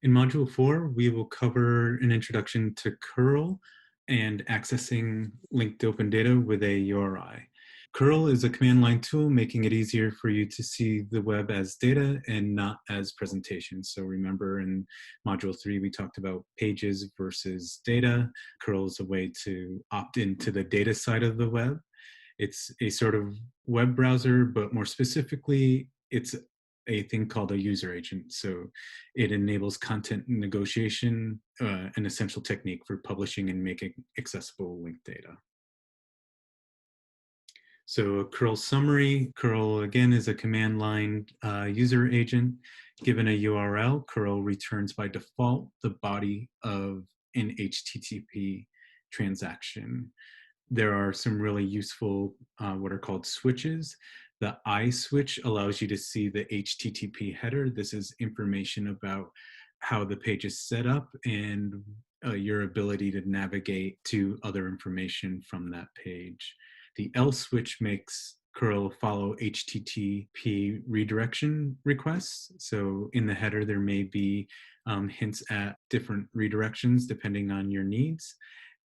In Module 4, we will cover an introduction to curl and accessing linked open data with a URI. Curl is a command line tool making it easier for you to see the web as data and not as presentation. So remember in Module 3, we talked about pages versus data. Curl is a way to opt into the data side of the web. It's a sort of web browser, but more specifically, it's a thing called a user agent. So it enables content negotiation, an essential technique for publishing and making accessible linked data. So a curl summary, curl again is a command line user agent. Given a URL, curl returns by default the body of an HTTP transaction. There are some really useful what are called switches. The I switch allows you to see the HTTP header. This is information about how the page is set up and your ability to navigate to other information from that page. The L switch makes curl follow HTTP redirection requests. So in the header, there may be hints at different redirections depending on your needs.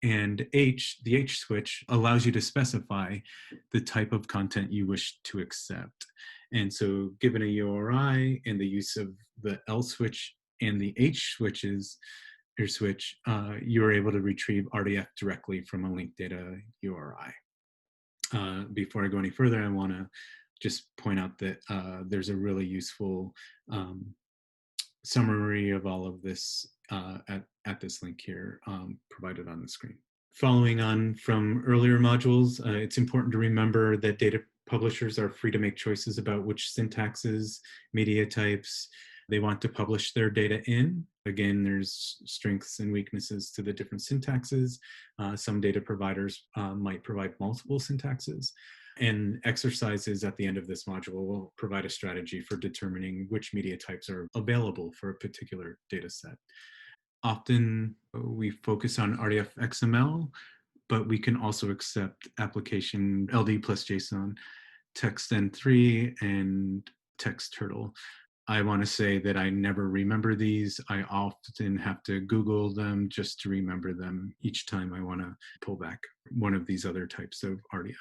And the H switch allows you to specify the type of content you wish to accept. And so given a URI and the use of the L switch and the H switches, your switch, you're able to retrieve RDF directly from a linked data URI. Before I go any further, I want to just point out that there's a really useful summary of all of this at this link here provided on the screen. Following on from earlier modules, it's important to remember that data publishers are free to make choices about which syntaxes, media types they want to publish their data in. Again, there's strengths and weaknesses to the different syntaxes. Some data providers might provide multiple syntaxes. And exercises at the end of this module will provide a strategy for determining which media types are available for a particular data set. Often we focus on RDF XML, but we can also accept application LD plus JSON, text N3, and text turtle. I want to say that I never remember these. I often have to Google them just to remember them each time I want to pull back one of these other types of RDF.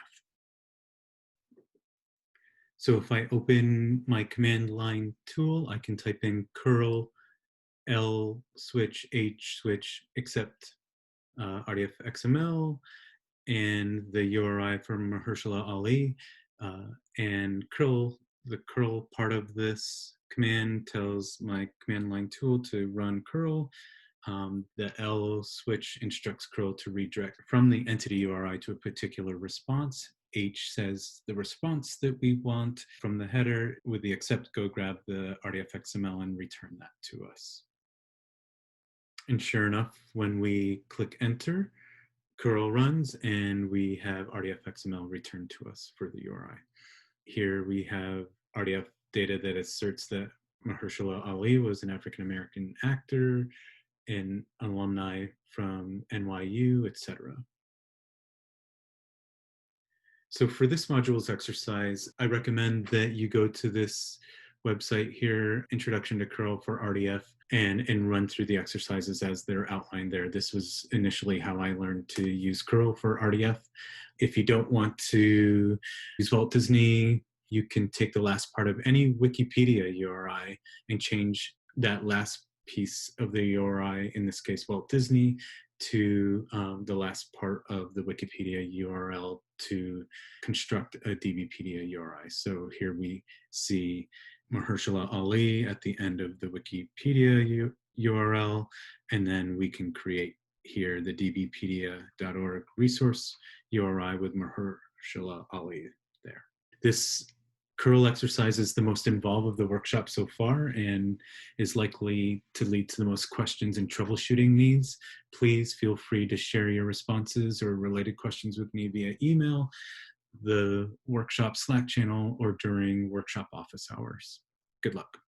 So if I open my command line tool, I can type in curl L switch H switch accept RDF XML and the URI from Mahershala Ali. And curl, the curl part of this command tells my command line tool to run curl. The L switch instructs curl to redirect from the entity URI to a particular response. H says the response that we want from the header. With the accept, go grab the RDF XML and return that to us. And sure enough, when we click enter, curl runs and we have RDF XML returned to us for the URI. Here we have RDF data that asserts that Mahershala Ali was an African-American actor, an alumni from NYU, etc. So for this module's exercise, I recommend that you go to this website here, Introduction to Curl for RDF, and run through the exercises as they're outlined there. This was initially how I learned to use curl for RDF. If you don't want to use Walt Disney, you can take the last part of any Wikipedia URI and change that last piece of the URI, in this case Walt Disney, to the last part of the Wikipedia URL to construct a DBpedia URI. So here we see Mahershala Ali at the end of the Wikipedia URL, and then we can create here the dbpedia.org resource URI with Mahershala Ali there. This curl exercise is the most involved of the workshop so far and is likely to lead to the most questions and troubleshooting needs. Please feel free to share your responses or related questions with me via email, the workshop Slack channel, or during workshop office hours. Good luck.